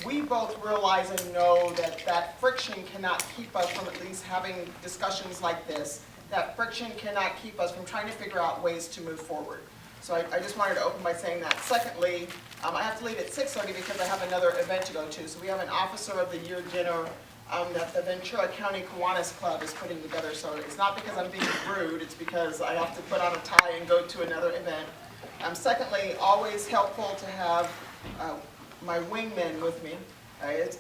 we both realize and know that that friction cannot keep us from at least having discussions like this. That friction cannot keep us from trying to figure out ways to move forward. So I just wanted to open by saying that. Secondly, I have to leave at 6:30 because I have another event to go to. So we have an Officer of the Year dinner that the Ventura County Kiwanis Club is putting together. So it's not because I'm being rude, it's because I have to put on a tie and go to another event. Secondly, always helpful to have my wingman with me,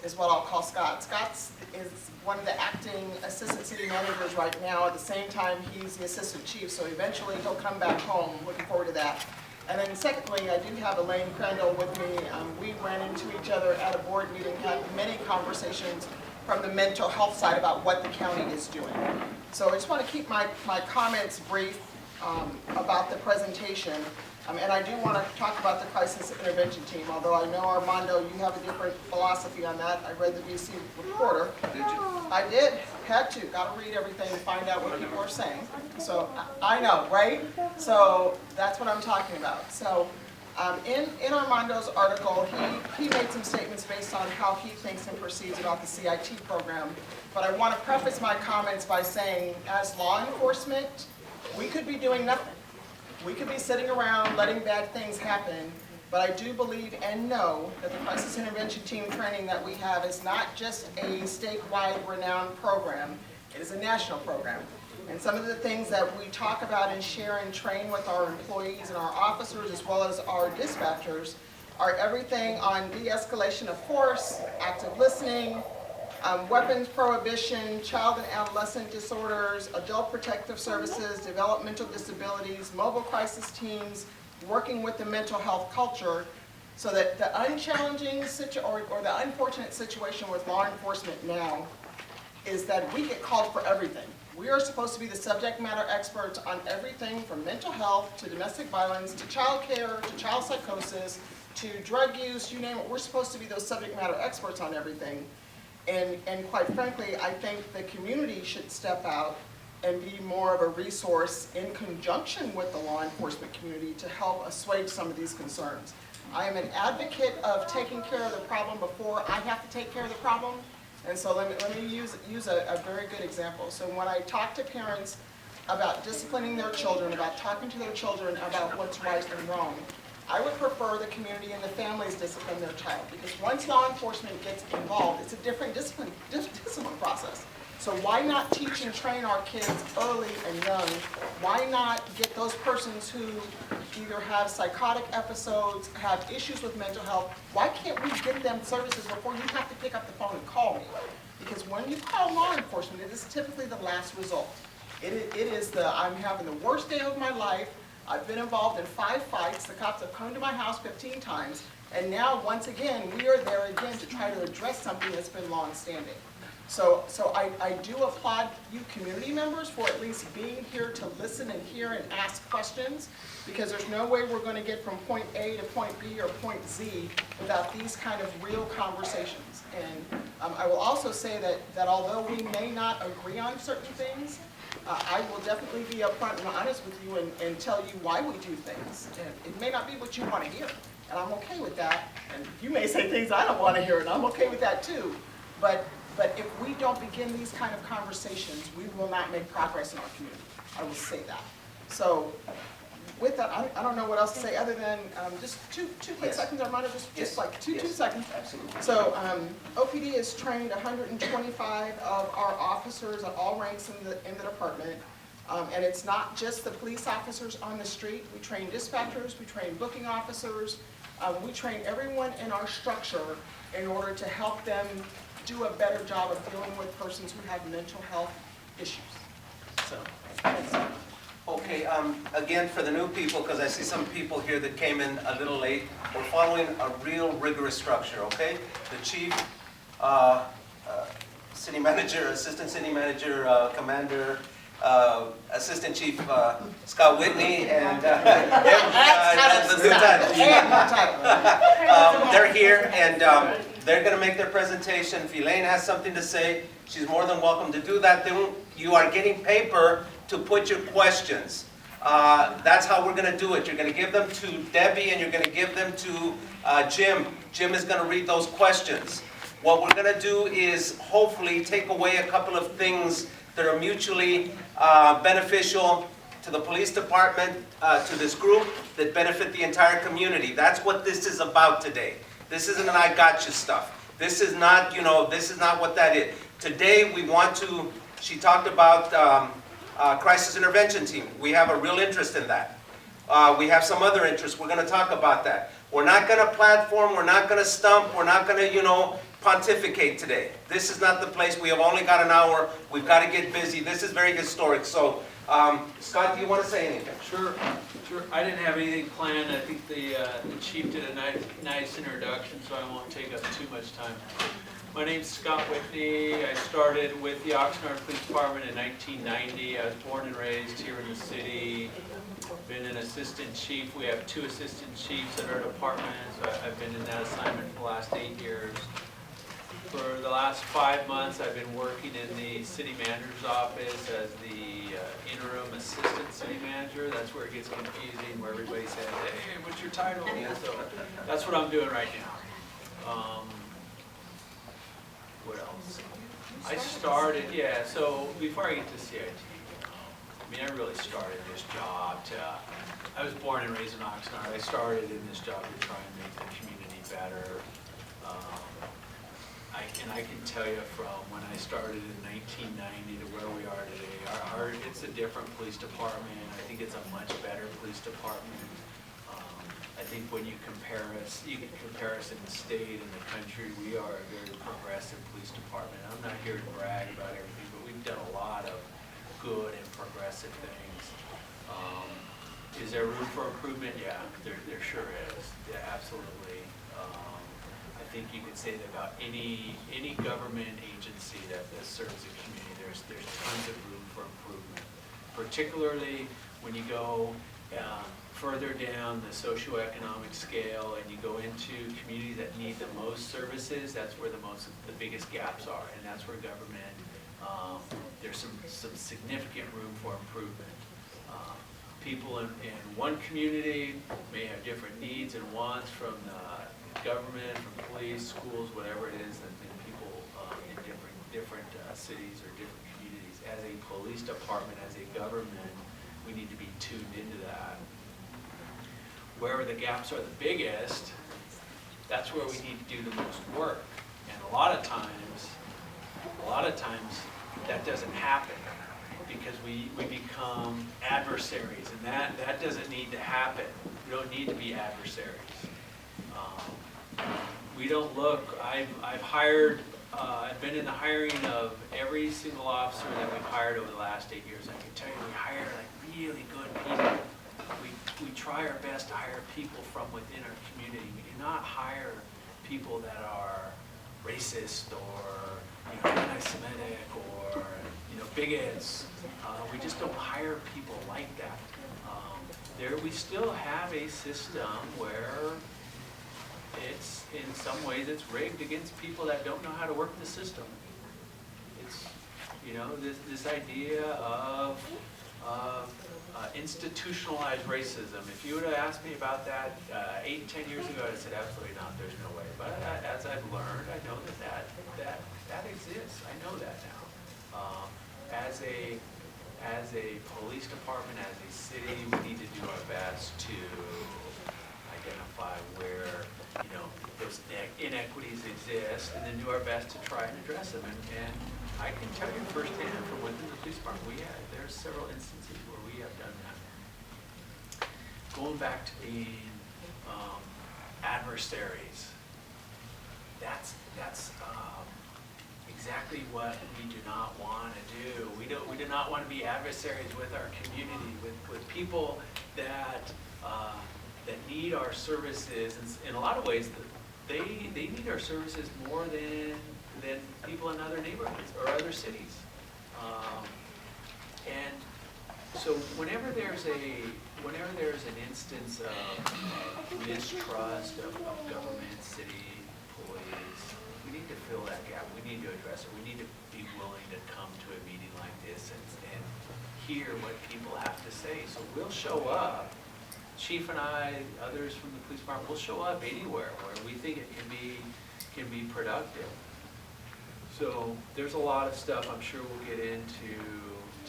is what I'll call Scott. Scott is one of the acting assistant city managers right now. At the same time, he's the assistant chief, so eventually he'll come back home. Looking forward to that. And then secondly, I do have Elaine Crandall with me. We ran into each other at a board meeting, had many conversations from the mental health side about what the county is doing. So I just want to keep my comments brief about the presentation. And I do want to talk about the crisis intervention team, although I know, Armando, you have a different philosophy on that. I read the VC reporter. Did you? I did. Had to. Got to read everything to find out what people are saying. So I know, right? So that's what I'm talking about. So in Armando's article, he made some statements based on how he thinks and perceives about the CIT program. But I want to preface my comments by saying, as law enforcement, we could be doing nothing. We could be sitting around letting bad things happen, but I do believe and know that the crisis intervention team training that we have is not just a statewide renowned program, it is a national program. And some of the things that we talk about and share and train with our employees and our officers as well as our dispatchers are everything on de-escalation of force, active listening, weapons prohibition, child and adolescent disorders, adult protective services, developmental disabilities, mobile crisis teams, working with the mental health culture, so that the unchallenging or the unfortunate situation with law enforcement now is that we get called for everything. We are supposed to be the subject matter experts on everything from mental health to domestic violence to child care to child psychosis to drug use, you name it. We're supposed to be those subject matter experts on everything. And quite frankly, I think the community should step out and be more of a resource in conjunction with the law enforcement community to help assuage some of these concerns. I am an advocate of taking care of the problem before I have to take care of the problem. And so let me use a very good example. So when I talk to parents about disciplining their children, about talking to their children about what's right and wrong, I would prefer the community and the families discipline their child, because once law enforcement gets involved, it's a different discipline process. So why not teach and train our kids early and young? Why not get those persons who either have psychotic episodes, have issues with mental health, why can't we get them services before you have to pick up the phone and call me? Because when you call law enforcement, it is typically the last result. It is I'm having the worst day of my life. I've been involved in 5 fights. The cops have come to my house 15 times. And now, once again, we are there again to try to address something that's been long-standing. So I do applaud you community members for at least being here to listen and hear and ask questions, because there's no way we're going to get from point A to point B or point Z without these kind of real conversations. And I will also say that although we may not agree on certain things, I will definitely be upfront and honest with you and tell you why we do things. And it may not be what you want to hear, and I'm okay with that. And you may say things I don't want to hear, and I'm okay with that too. But if we don't begin these kind of conversations, we will not make progress in our community. I will say that. So with that, I don't know what else to say other than just two quick seconds, Armando, just like two seconds. Absolutely. So OPD has trained 125 of our officers at all ranks in the department. And it's not just the police officers on the street. We train dispatchers, we train booking officers, we train everyone in our structure in order to help them do a better job of dealing with persons who have mental health issues. So, thanks. Okay, again, for the new people, because I see some people here that came in a little late, we're following a real rigorous structure, okay? The chief, city manager, assistant city manager, commander, assistant chief Scott Whitney, and the new title. They're here, and they're going to make their presentation. If Elaine has something to say, she's more than welcome to do that. Then you are getting paper to put your questions. That's how we're gonna do it. You're gonna give them to Debbie and you're gonna give them to Jim. Jim is gonna read those questions. What we're gonna do is hopefully take away a couple of things that are mutually beneficial to the police department, to this group, that benefit the entire community. That's what this is about today. This isn't an I got you stuff. This is not, this is not what that is. Today we want to, she talked about crisis intervention team. We have a real interest in that. We have some other interests. We're going to talk about that. We're not going to platform. We're not going to stump. We're not going to, pontificate today. This is not the place. We have only got an hour. We've got to get busy. This is very historic. So, Scott, do you want to say anything? Sure. I didn't have anything planned. I think the chief did a nice introduction, so I won't take up too much time. My name's Scott Whitney. I started with the Oxnard Police Department in 1990. I was born and raised here in the city. Been an assistant chief. We have 2 assistant chiefs at our department. So I've been in that assignment for the last 8 years. For the last 5 months, I've been working in the city manager's office as the interim assistant city manager. That's where it gets confusing, where everybody says, hey, what's your title? Yeah, so that's what I'm doing right now. What else? I started, so before I get to CIT, I really started this job I was born and raised in Oxnard. I started in this job to try and make the community better. I can tell you from when I started in 1990 to where we are today, it's a different police department. I think it's a much better police department. I think when you can compare us in the state and the country, we are a very progressive police department. I'm not here to brag about everything, but we've done a lot of good and progressive things. Is there room for improvement? Yeah, there sure is. Yeah, absolutely. I think you could say that about any government agency that serves the community, there's tons of room for improvement. Particularly when you go further down the socioeconomic scale and you go into communities that need the most services, that's where the biggest gaps are, and that's where government, there's some significant room for improvement. People in one community may have different needs and wants from the government, from police, schools, whatever it is, than people in different cities or different communities. As a police department, as a government, we need to be tuned into that. Where the gaps are the biggest, that's where we need to do the most work. And a lot of times that doesn't happen because we become adversaries, and that doesn't need to happen. We don't need to be adversaries. We don't look, I've hired, I've been in the hiring of every single officer that we've hired over the last 8 years. I can tell you we hire like really good people. We try our best to hire people from within our community. We do not hire people that are racist or anti-Semitic or bigots. We just don't hire people like that. We still have a system where it's, in some ways, it's rigged against people that don't know how to work the system. It's, this idea of institutionalized racism. If you would have asked me about that 8, 10 years ago, I'd have said absolutely not. There's no way. But as I've learned, I know that exists. I know that now. As a police department, as a city, we need to do our best to identify where those inequities exist, and then do our best to try and address them. And I can tell you firsthand from within the police department, there's several instances where we have done that. Going back to being adversaries, that's exactly what we do not want to do. We do not want to be adversaries with our community, with people that need our services. In a lot of ways, they need our services more than people in other neighborhoods or other cities. And so whenever there's an instance of mistrust of government, city, police, we need to fill that gap. We need to address it. We need to be willing to come to a meeting like this and hear what people have to say. So we'll show up, Chief and I, others from the police department, we'll show up anywhere where we think it can be productive. So there's a lot of stuff I'm sure we'll get into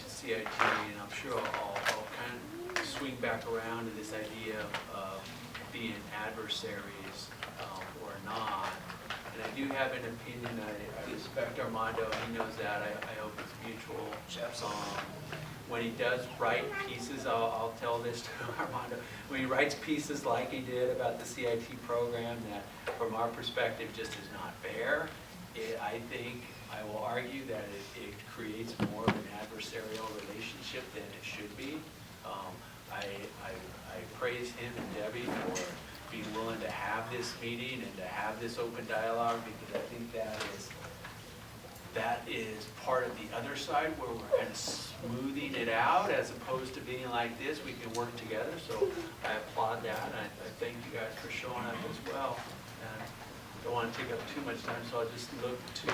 CIT, and I'm sure I'll kind of swing back around to this idea of being adversaries or not. And I do have an opinion. I respect Armando. He knows that. I hope it's mutual. When he does write pieces, I'll tell this to Armando. When he writes pieces like he did about the CIT program that, from our perspective, just is not fair, I think I will argue that it creates more of an adversarial relationship than it should be. I praise him and Debbie for being willing to have this meeting and to have this open dialogue, because I think that is part of the other side where we're kind of smoothing it out, as opposed to being like this. We can work together, so I applaud that, and I thank you guys for showing up as well. And I don't want to take up too much time, so I'll just look to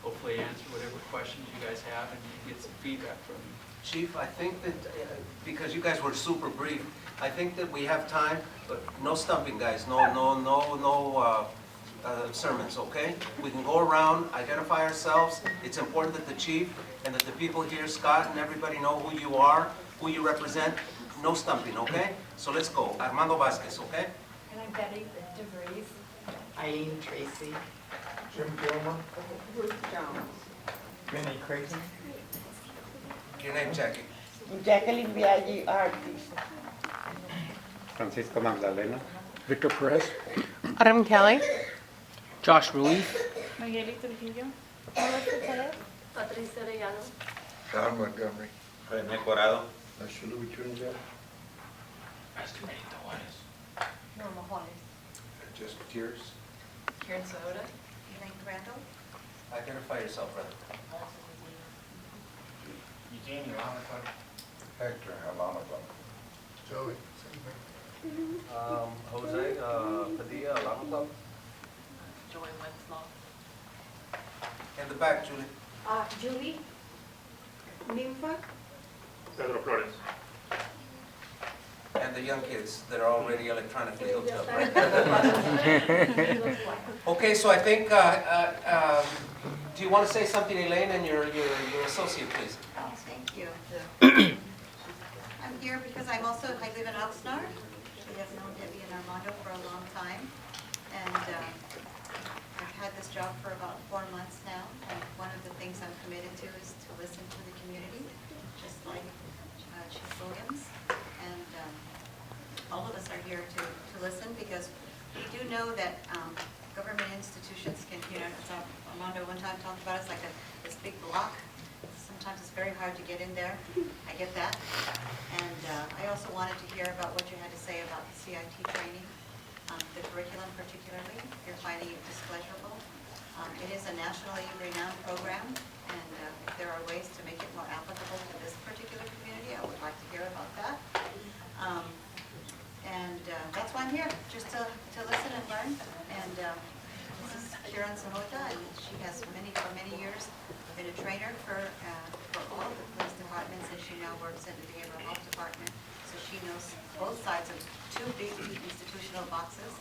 hopefully answer whatever questions you guys have and get some feedback from you. Chief, I think that, because you guys were super brief, I think that we have time, but no stumping, guys, no sermons, okay? We can go around, identify ourselves. It's important that the chief and that the people here, Scott and everybody, know who you are, who you represent. No stumping, okay? So let's go. Armando Vasquez, okay? And I'm Betty DeVries. Eileen Tracy. Jim Gilmer, Ruth Jones. Benny Creighton, Your name, Jackie. Jacqueline Viaggi, artist. Francisco Magdalena. Victor Perez, Adam Kelly. Josh Ruiz. Miguelito Trujillo. Patricia Arellano. Don Montgomery, René Corado. Ashulu Chunja, Pastor Benito Juarez. Norma Juarez. just Tears, Karen Soda. Elaine Crandall. Identify yourself, brother. Eugene Ivanova. Hector Alonova, Joey, Jose Padilla Alonso. Joy Wenslaw. In the back, Julie. Julie. Nympha. Pedro Flores. And the young kids that are already electronically hooked up, right? Okay, so I think, do you want to say something, Elaine, and your associate, please? Oh, thank you. I'm here because I live in Oxnard. We have known Debbie and Armando for a long time. And I've had this job for about 4 months now. And one of the things I'm committed to is to listen to the community, just like Chief Williams. And all of us are here to listen, because we do know that government institutions can, as Armando one time talked about, it's like this big block. Sometimes it's very hard to get in there. I get that. And I also wanted to hear about what you had to say about the CIT training, the curriculum particularly. You're finding it displeasurable. It is a nationally renowned program, and if there are ways to make it more applicable to this particular community, I would like to hear about that. That's why I'm here, just to listen and learn. And this is Karen Sahota, and she has for many years been a trainer for all of the police departments, and she now works in the behavioral health department. So she knows both sides of two big institutional boxes.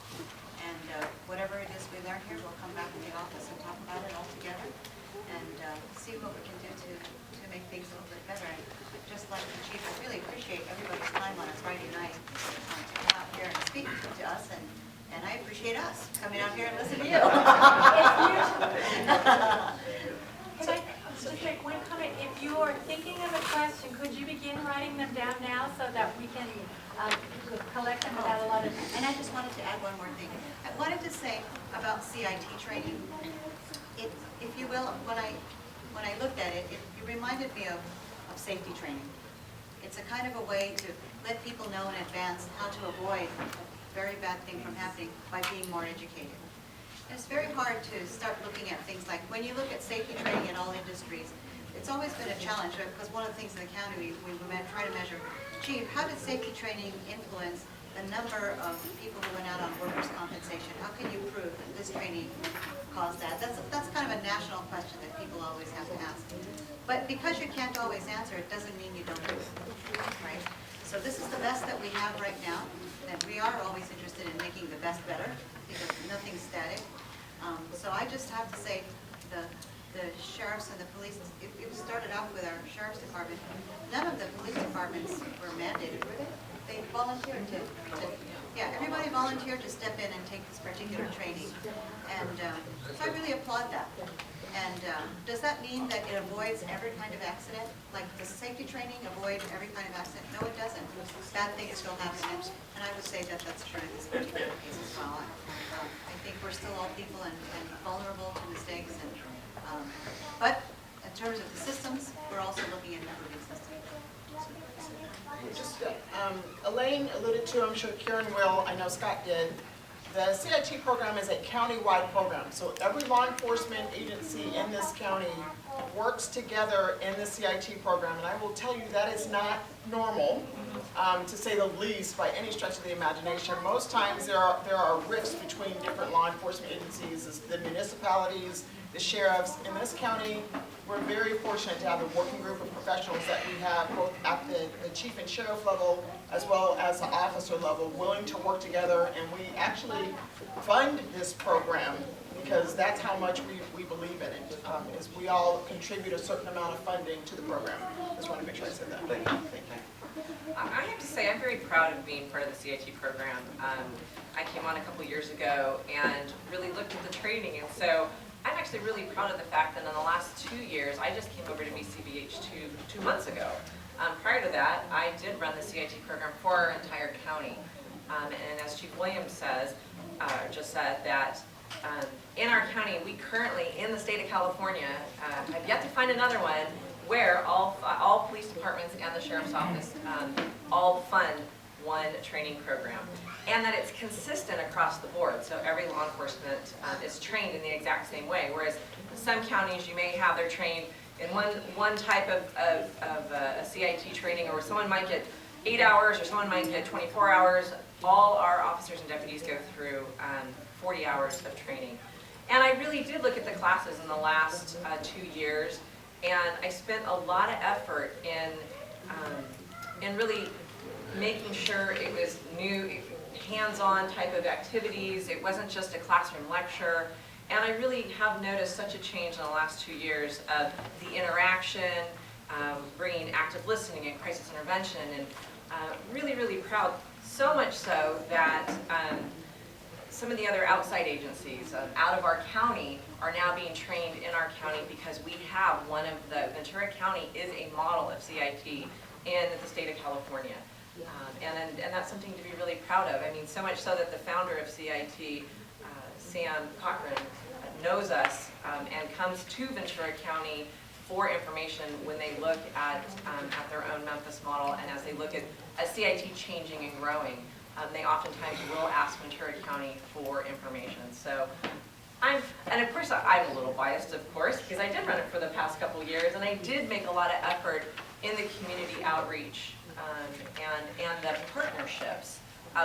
And whatever it is we learn here, we'll come back in the office and talk about it all together and see what we can do to make things a little bit better. And just like the chief, I really appreciate everybody's time on a Friday night to come out here and speak to us, and I appreciate us coming out here and listening to you. Can I just make one comment? If you are thinking of a question, could you begin writing them down now so that we can collect them without a lot of... And I just wanted to add one more thing. I wanted to say about CIT training. If you will, when I looked at it, it reminded me of safety training. It's a kind of a way to let people know in advance how to avoid a very bad thing from happening by being more educated. And it's very hard to start looking at things like, when you look at safety training in all industries, it's always been a challenge, because one of the things in the county we try to measure, Chief, how did safety training influence the number of people who went out on workers' compensation? How can you prove that this training caused that? That's kind of a national question that people always have to ask. But because you can't always answer, it doesn't mean you don't do it, right? So this is the best that we have right now, and we are always interested in making the best better, because nothing's static. So I just have to say, the sheriffs and the police, it started off with our sheriff's department. None of the police departments were mandated, were they? They volunteered to yeah, everybody volunteered to step in and take this particular training. And so I really applaud that. And does that mean that it avoids every kind of accident? Like, does safety training avoid every kind of accident? No, it doesn't. Bad things still happen. And I would say that that's true in this particular case as well. I think we're still all people and vulnerable to mistakes. And but in terms of the systems, we're also looking at improving systems. Just, Elaine alluded to, I'm sure Karen will, I know Scott did, the CIT program is a county-wide program. So every law enforcement agency in this county works together in the CIT program. And I will tell you that is not normal, to say the least, by any stretch of the imagination. Most times there are rifts between different law enforcement agencies, the municipalities, the sheriffs. In this county, we're very fortunate to have a working group of professionals that we have both at the chief and sheriff level as well as the officer level willing to work together, and we actually fund this program because that's how much we believe in it, is we all contribute a certain amount of funding to the program. Just want to make sure I said that. Thank you. Thank you. I have to say I'm very proud of being part of the CIT program. I came on a couple years ago and really looked at the training, and so I'm actually really proud of the fact that in the last 2 years, I just came over to BCBH two months ago. Prior to that, I did run the CIT program for our entire county. And as Chief Williams says, just said that in our county, we currently, in the state of California, have yet to find another one where all police departments and the sheriff's office all fund one training program, and that it's consistent across the board. So every law enforcement is trained in the exact same way, whereas some counties you may have they're trained in one type of a CIT training, or someone might get 8 hours or someone might get 24 hours. All our officers and deputies go through 40 hours of training. And I really did look at the classes in the last 2 years, and I spent a lot of effort in really making sure it was new, hands-on type of activities. It wasn't just a classroom lecture. And I really have noticed such a change in the last 2 years of the interaction, bringing active listening and crisis intervention, and really, really proud. So much so that some of the other outside agencies out of our county are now being trained in our county, because we have one of Ventura County is a model of CIT in the state of California. And that's something to be really proud of. I mean, so much so that the founder of CIT, Sam Cochran, knows us and comes to Ventura County for information when they look at their own Memphis model, and as they look at CIT changing and growing, they oftentimes will ask Ventura County for information. So and of course I'm a little biased, of course, because I did run it for the past couple years, and I did make a lot of effort in the community outreach and the partnerships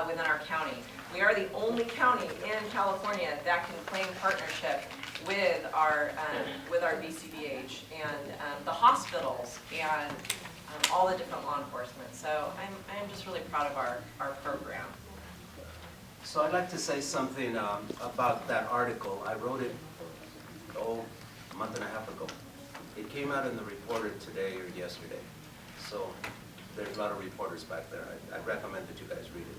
within our county. We are the only county in California that can claim partnership with our BCBH and the hospitals and all the different law enforcement. So I'm just really proud of our program. So I'd like to say something about that article. I wrote it, a month and a half ago. It came out in the Reporter today or yesterday. So there's a lot of reporters back there. I recommend that you guys read it.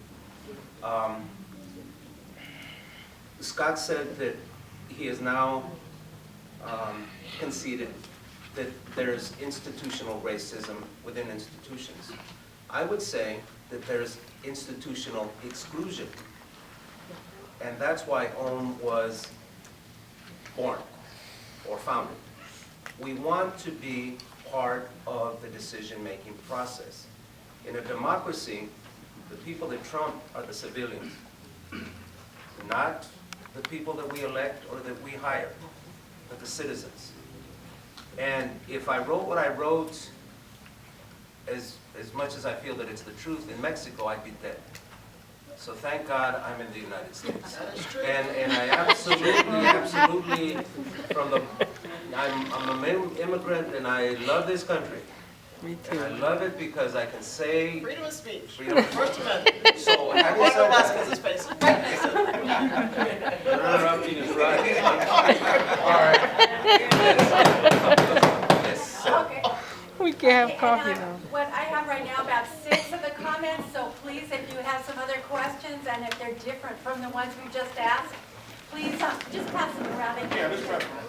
Scott said that he has now conceded that there's institutional racism within institutions. I would say that there's institutional exclusion. And that's why OHM was born or founded. We want to be part of the decision-making process. In a democracy, the people that trump are the civilians, not the people that we elect or that we hire, but the citizens. And if I wrote what I wrote, as much as I feel that it's the truth, in Mexico, I'd be dead. So thank God I'm in the United States. That is true. And I absolutely, I'm an immigrant and I love this country. Me And I too. love it because I can say Freedom of speech. freedom of First Amendment. So having One said of us that, is face. Interrupting is right. yes, so Okay. We can have Okay, coffee and now. what I have right now about 6 of the comments, so please, if you have some other questions, and if they're different from the ones we just asked, please, just pass them around and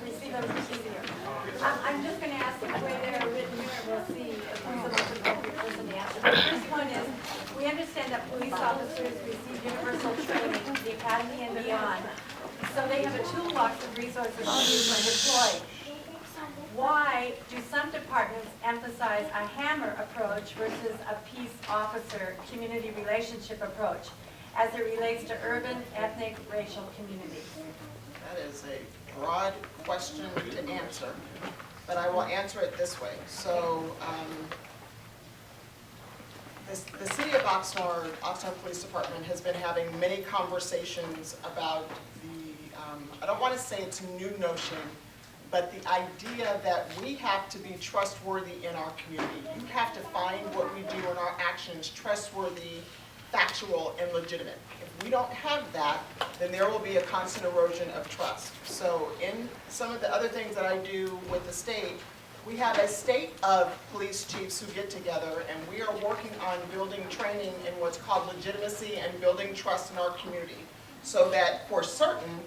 receive those easier. I'm just gonna ask the way they're written here, and we'll see if who's the most appropriate person to answer. The first one is, we understand that police officers receive universal training, the academy and beyond, so they have a toolbox of resources to use when deployed. Why do some departments emphasize a hammer approach versus a peace officer community relationship approach as it relates to urban, ethnic, racial communities? That is a broad question to answer, but I will answer it this way. So, the city of Oxnard Police Department has been having many conversations about I don't want to say it's a new notion, but the idea that we have to be trustworthy in our community. You have to find what we do in our actions trustworthy, factual, and legitimate. If we don't have that, then there will be a constant erosion of trust. So in some of the other things that I do with the state, we have a state of police chiefs who get together, and we are working on building training in what's called legitimacy and building trust in our community, so that for certain,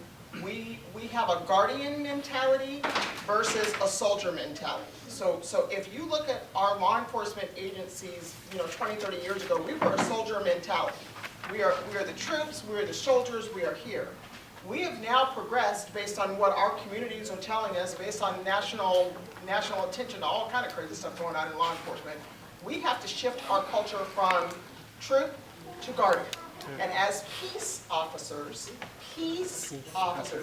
we have a guardian mentality versus a soldier mentality. So if you look at our law enforcement agencies, 20, 30 years ago, we were a soldier mentality. We are the troops, we are the soldiers, we are here. We have now progressed based on what our communities are telling us, based on national attention to all kind of crazy stuff going on in law enforcement. We have to shift our culture from troop to guardian. And as peace officers,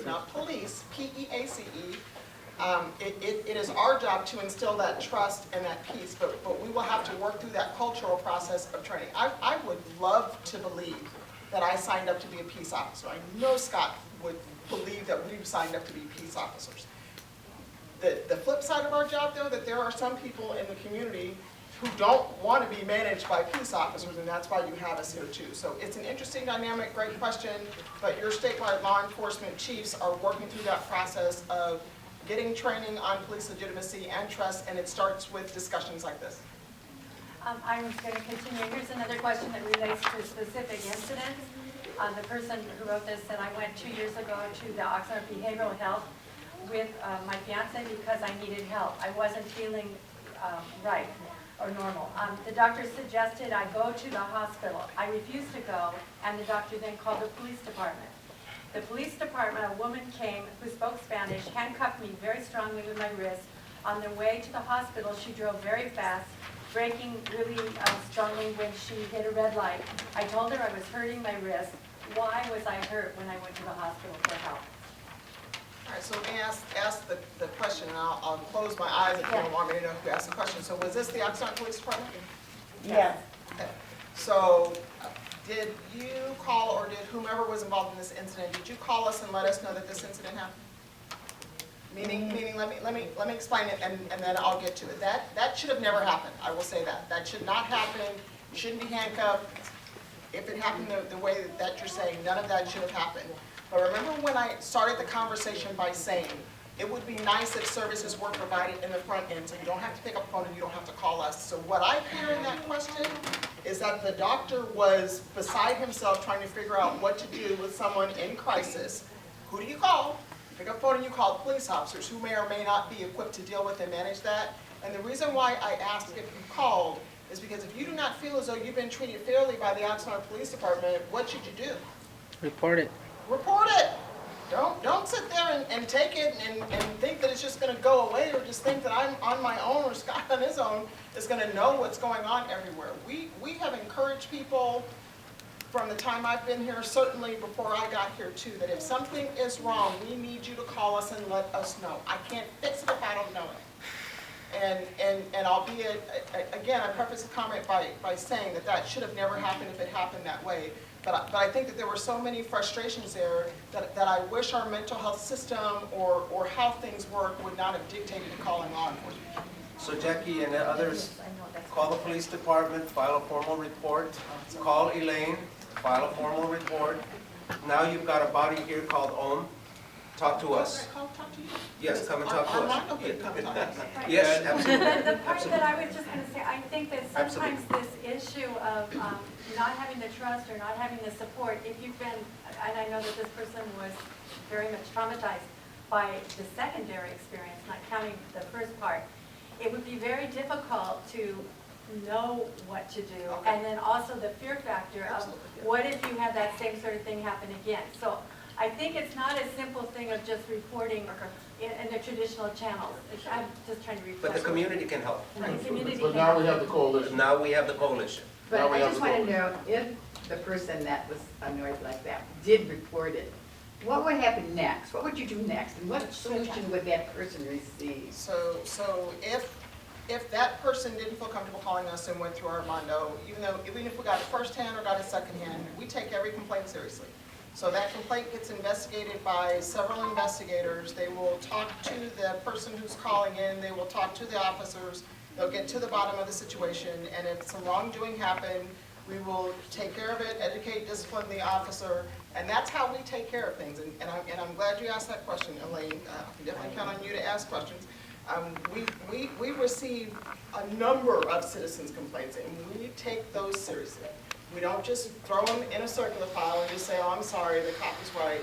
not police, P-E-A-C-E, it is our job to instill that trust and that peace, but we will have to work through that cultural process of training. I would love to believe that I signed up to be a peace officer. I know Scott would believe that we've signed up to be peace officers. The flip side of our job, though, that there are some people in the community who don't want to be managed by peace officers, and that's why you have us here too. So it's an interesting dynamic, great question, but your statewide law enforcement chiefs are working through that process of getting training on police legitimacy and trust, and it starts with discussions like this. I'm going to continue. Here's another question that relates to specific incidents. The person who wrote this said, I went 2 years ago to the Oxnard Behavioral Health with my fiance because I needed help. I wasn't feeling right or normal. The doctor suggested I go to the hospital. I refused to go, and the doctor then called the police department. The police department, a woman came who spoke Spanish, handcuffed me very strongly with my wrist. On the way to the hospital, she drove very fast, braking really strongly when she hit a red light. I told her I was hurting my wrist. Why was I hurt when I went to the hospital for help? All right, so let me ask the question, and I'll close my eyes if you don't want me to know who asked the question. So was this the Oxnard Police Department? Yes. Okay. So did you call, or did whomever was involved in this incident, did you call us and let us know that this incident happened? Meaning, let me explain it, and then I'll get to it. That should have never happened. I will say that. That should not happen. You shouldn't be handcuffed. If it happened the way that you're saying, none of that should have happened. But remember when I started the conversation by saying, it would be nice if services were provided in the front end, so you don't have to pick up the phone and you don't have to call us. So what I hear in that question is that the doctor was beside himself trying to figure out what to do with someone in crisis. Who do you call? You pick up the phone and you call police officers who may or may not be equipped to deal with and manage that. And the reason why I asked if you called is because if you do not feel as though you've been treated fairly by the Oxnard Police Department, what should you do? Report it. Report it. Don't sit there and take it and think that it's just going to go away, or just think that I'm on my own or Scott on his own is going to know what's going on everywhere. We have encouraged people from the time I've been here, certainly before I got here too, that if something is wrong, we need you to call us and let us know. I can't fix it if I don't know it. And albeit, again, I preface the comment by saying that should have never happened if it happened that way. But I think that there were so many frustrations there that I wish our mental health system or how things work would not have dictated to calling law enforcement. So Jackie and others, call the police department, file a formal report, call Elaine, file a formal report. Now you've got a body here called OM, talk to us. Talk to you. Yes, come and talk to I'm us. not going to come talk to us. Yes, absolutely. The part that I was just going to say, I think that sometimes this issue of not having the trust or not having the support, if you've been, and I know that this person was very much traumatized by the secondary experience, not counting the first part, it would be very difficult to know what to do. Okay. And then also the fear factor of Absolutely, yeah. what if you have that same sort of thing happen again? So I think it's not a simple thing of just reporting in the traditional channels. I'm just trying to reflect. But the community can help. The community But can now help. we have the coalition. Now we have the coalition. But Now we I have just to want to go. know, if the person that was annoyed like that did report it, what would happen next? What would you do next? And what solution would that person receive? So if that person didn't feel comfortable calling us and went through Armando, even if we got it firsthand or got it secondhand, we take every complaint seriously. So that complaint gets investigated by several investigators. They will talk to the person who's calling in, they will talk to the officers, they'll get to the bottom of the situation, and if some wrongdoing happened, we will take care of it, educate, discipline the officer, and that's how we take care of things. And I'm glad you asked that question, Elaine. I can definitely count on you to ask questions. We receive a number of citizens' complaints, and we take those seriously. We don't just throw them in a circular file and just say, oh, I'm sorry, the cop was right.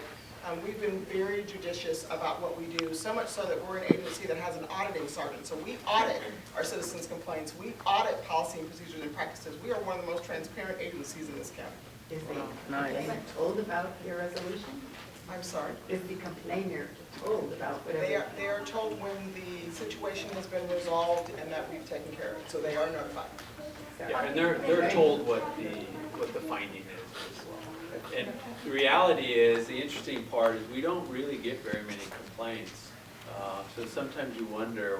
We've been very judicious about what we do, so much so that we're an agency that has an auditing sergeant. So we audit our citizens' complaints. We audit policy and procedures and practices. We are one of the most transparent agencies in this county. Is the Nice. complainant told about your resolution? I'm sorry. Is the complainer told about whatever? They are told when the situation has been resolved and that we've taken care of it. So they are notified. Yeah, and they're told what the finding is as well. And the reality is, the interesting part is we don't really get very many complaints. So sometimes you wonder,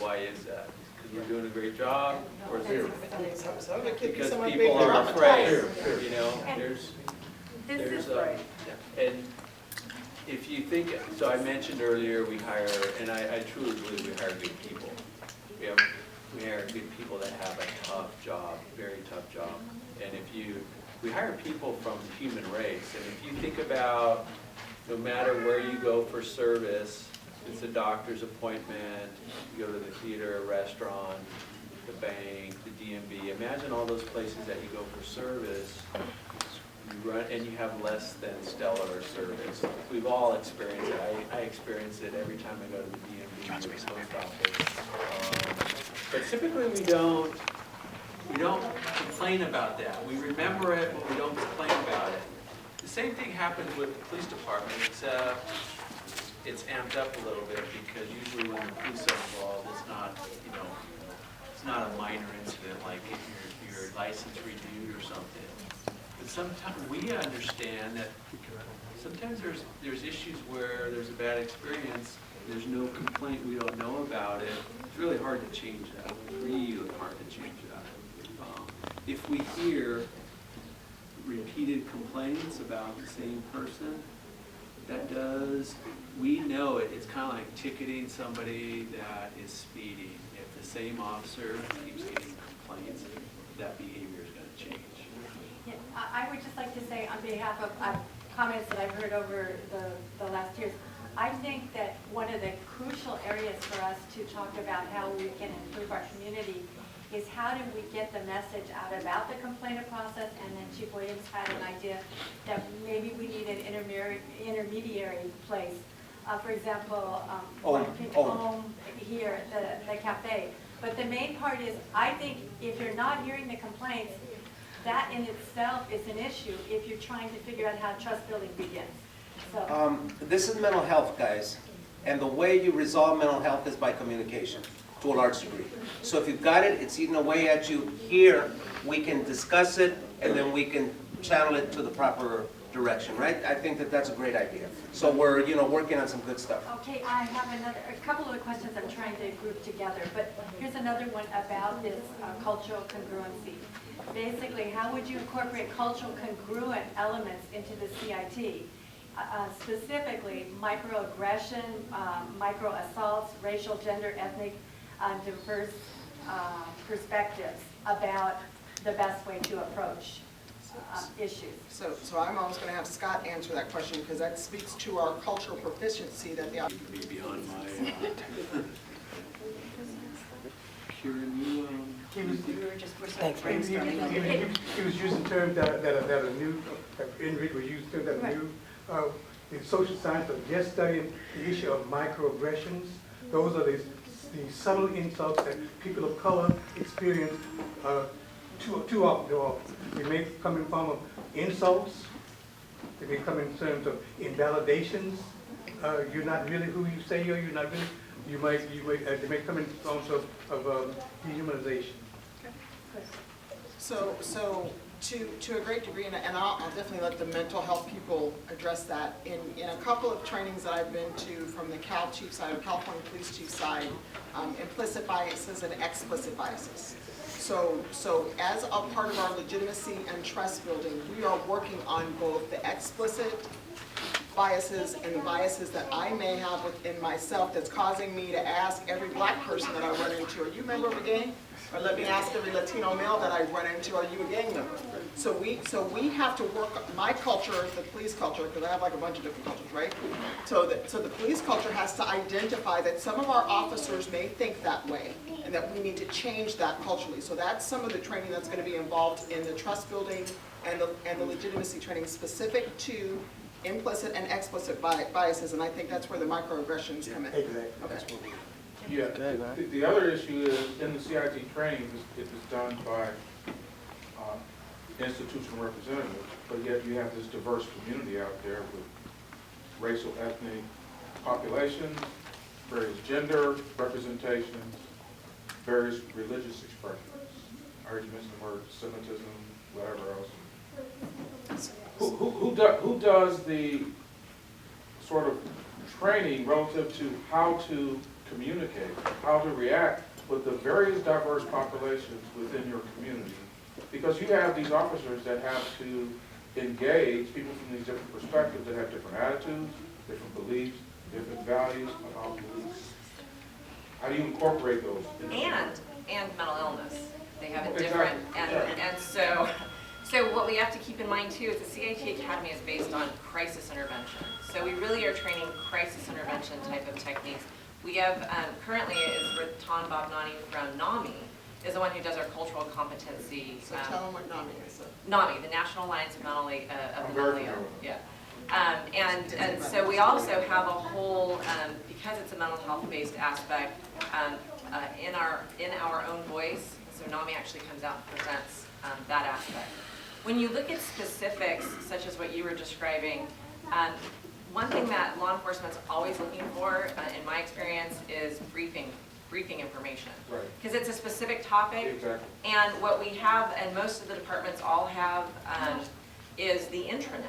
why is that? Because we're doing a great job, or is it Some of it could be because someone people being are traumatized. afraid, there's, This is and if you think, so I mentioned earlier, we hire, and I truly believe we hire good people. We hire good people that have a tough job, very tough job. And we hire people from the human race. And if you think about, no matter where you go for service, it's a doctor's appointment, you go to the theater, restaurant, the bank, the DMV, imagine all those places that you go for service, you run, and you have less than stellar service. We've all experienced it. I experience it every time I go to the DMV or the post office. But typically we don't complain about that. We remember it, but we don't complain about it. The same thing happens with the police department, except it's amped up a little bit because usually when the police are involved, it's not a minor incident like if your license renewed or something. But sometimes we understand that sometimes there's issues where there's a bad experience, there's no complaint, we don't know about it. It's really hard to change that, really hard to change that. If we hear repeated complaints about the same person, we know it. It's kind of like ticketing somebody that is speeding. If the same officer keeps getting complaints, that behavior is going to change. Yeah, I would just like to say on behalf of comments that I've heard over the last years, I think that one of the crucial areas for us to talk about how we can improve our community is how do we get the message out about the complaint process, and then Chief Williams had an idea that maybe we need an intermediary place. For example, here at the cafe. But the main part is, I think if you're not hearing the complaints, that in itself is an issue if you're trying to figure out how trust building begins. So. This is mental health, guys, and the way you resolve mental health is by communication, to a large degree. So if you've got it, it's eating away at you. Here, we can discuss it, and then we can channel it to the proper direction, right? I think that that's a great idea. So we're, working on some good stuff. Okay, I have a couple of questions I'm trying to group together, but here's another one about this cultural congruency. basically, how would you incorporate cultural congruent elements into the CIT? Specifically, microaggression, micro-assaults, racial, gender, ethnic, diverse perspectives about the best way to approach issues. So I'm almost going to have Scott answer that question because that speaks to our cultural proficiency that the. Be beyond my. Kieran, you, We were just, we're sort of Thanks, man. brainstorming. He was using terms that are new, Ingrid was using terms that are new. In social science, of just studying the issue of microaggressions. Those are the subtle insults that people of color experience too often. They may come in form of insults. They may come in terms of invalidations. You're not really who you say you're not really. They may come in forms of dehumanization. So to a great degree, and I'll definitely let the mental health people address that. In a couple of trainings that I've been to from the Cal Chief side, or California Police Chief side, implicit biases and explicit biases. So as a part of our legitimacy and trust building, we are working on both the explicit biases and the biases that I may have within myself that's causing me to ask every black person that I run into, are you a member of a gang? Or let me ask every Latino male that I run into, are you a gang member? So we have to work, my culture, the police culture, because I have like a bunch of different cultures, right? So the police culture has to identify that some of our officers may think that way and that we need to change that culturally. So that's some of the training that's going to be involved in the trust building and the legitimacy training specific to implicit and explicit biases, and I think that's where the microaggressions come in. Exactly. Okay. Yeah, the other issue is in the CIT training, it is done by institutional representatives, but yet you have this diverse community out there with racial, ethnic populations, various gender representations, various religious expressions. I heard you mention the word Semitism, whatever else. Who does the sort of training relative to how to communicate, how to react with the various diverse populations within your community? Because you have these officers that have to engage people from these different perspectives that have different attitudes, different beliefs, different values about beliefs. How do you incorporate those? And mental illness. They have a Exactly. different, and so what we have to keep in mind too is the CIT Academy is based on crisis intervention. So we really are training crisis intervention type of techniques. We have, currently is Ratan Bhavnani from NAMI, is the one who does our cultural competency. So tell them what NAMI is. NAMI, the National Alliance of Mentally Ill. Yeah. And so we also have a whole, because it's a mental health based aspect, in our own voice. So NAMI actually comes out and presents that aspect. When you look at specifics, such as what you were describing, one thing that law enforcement's always looking for, in my experience, is briefing information. Right. Because it's a specific topic. Exactly. And what we have, and most of the departments all have, is the intranet.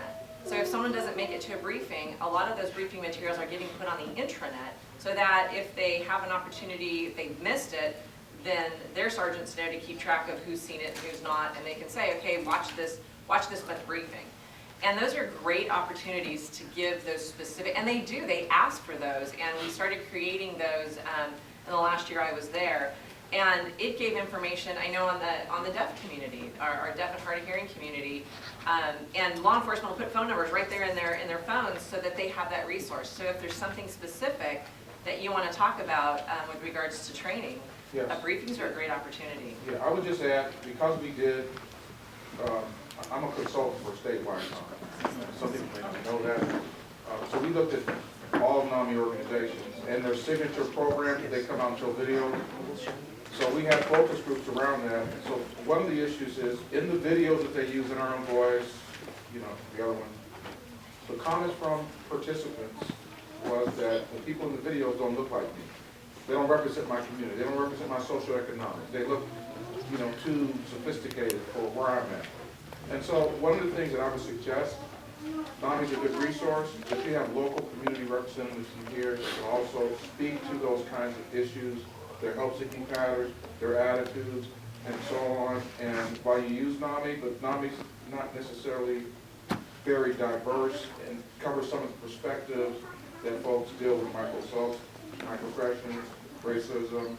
So if someone doesn't make it to a briefing, a lot of those briefing materials are getting put on the intranet so that if they have an opportunity, if they've missed it, then their sergeants know to keep track of who's seen it and who's not, and they can say, okay, watch this with briefing. And those are great opportunities to give those specific, and they ask for those, and we started creating those in the last year I was there. And it gave information, I know on the deaf community, our deaf and hard of hearing community, and law enforcement will put phone numbers right there in their phones so that they have that resource. So if there's something specific that you want to talk about with regards to training, Yes. Briefings are a great opportunity. Yeah, I would just add, because we did, I'm a consultant for statewide. Some people may not know that. So we looked at all NAMI organizations and their signature programs, they come out and show videos. So we have focus groups around that. So one of the issues is, in the videos that they use in our own voice, the other one, the comments from participants was that the people in the videos don't look like me. They don't represent my community. They don't represent my socioeconomics. They look, too sophisticated for where I'm at. And so one of the things that I would suggest, NAMI is a good resource, if you have local community representatives in here that can also speak to those kinds of issues, their help-seeking patterns, their attitudes, and so on, and why you use NAMI, but NAMI's not necessarily very diverse and covers some of the perspectives that folks deal with microaggressions, racism,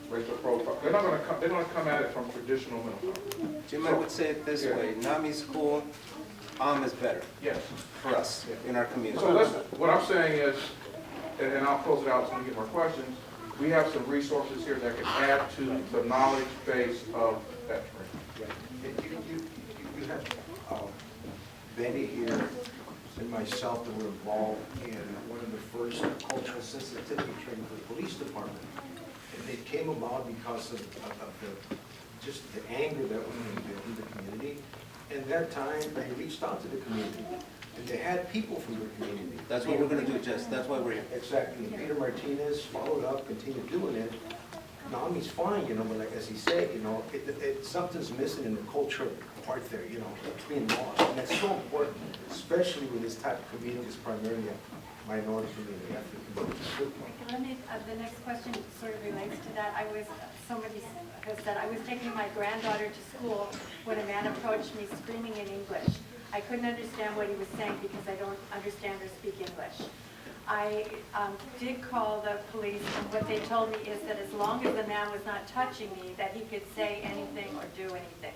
racial profile. They're not gonna come at it from traditional mental health. Jim, I would say it this way, NAMI's cool, is better Yes. for us in our community. So listen, what I'm saying is, and I'll close it out so we get more questions, we have some resources here that can add to the knowledge base of veterans. You have Betty here and myself that were involved in one of the first cultural sensitivity training for the police department. And it came about because of just the anger that was in the community. And that time, they reached out to the community. And they had people from the community. That's what we're going to do, Jess. That's why we're here. Exactly. And Peter Martinez followed up, continued doing it. NAMI's fine, but like as he said, something's missing in the cultural part there, it's being lost. And that's so important, especially with this type of community is primarily a minority community, African community. The next question sort of relates to that. Somebody has said, I was taking my granddaughter to school when a man approached me screaming in English. I couldn't understand what he was saying because I don't understand or speak English. I did call the police, and what they told me is that as long as the man was not touching me, that he could say anything or do anything.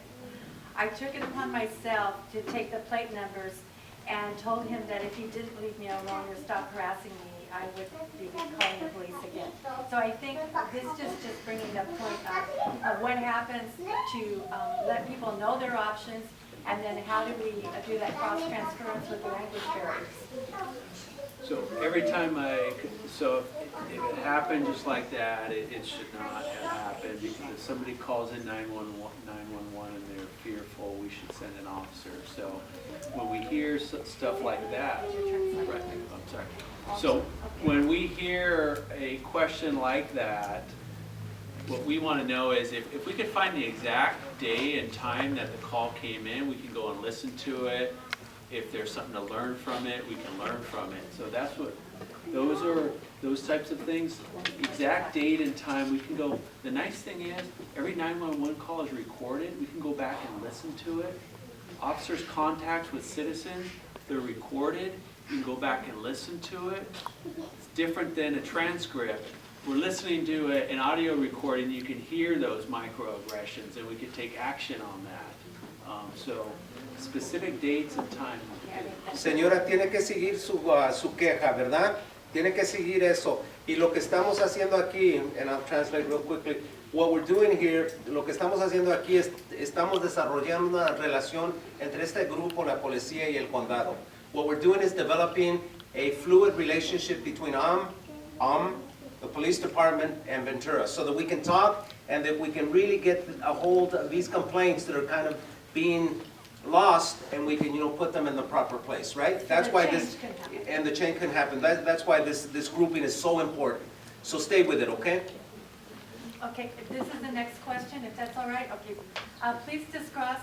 I took it upon myself to take the plate numbers and told him that if he didn't leave me alone or stop harassing me, I would be calling the police again. So I think this just bringing the point of what happens to let people know their options, and then how do we do that cross-transference with the language barriers. So every time so if it happened just like that, it should not have happened, because if somebody calls in 911 and they're fearful, we should send an officer. So when we hear stuff like that, right, I'm sorry. So when we hear a question like that, what we want to know is if we could find the exact day and time that the call came in, we can go and listen to it. If there's something to learn from it, we can learn from it. So that's what, those types of things, exact date and time, we can go. The nice thing is, every 911 call is recorded. We can go back and listen to it. Officers' contacts with citizens, they're recorded. You can go back and listen to it. It's different than a transcript. We're listening to an audio recording, you can hear those microaggressions, and we can take action on that. So specific dates and times. Señora, tiene que seguir su queja, ¿verdad? Tiene que seguir eso. Y lo que estamos haciendo aquí, and I'll translate real quickly, what we're doing here, lo que estamos haciendo aquí es, estamos desarrollando una relación entre este grupo, la policía y el condado. What we're doing is developing a fluid relationship between the police department, and Ventura, so that we can talk and that we can really get a hold of these complaints that are kind of being lost, and we can, put them in the proper place, right? That's why this, and the change can happen. That's why this grouping is so important. So stay with it, okay? Okay, this is the next question, if that's all right. Okay, please discuss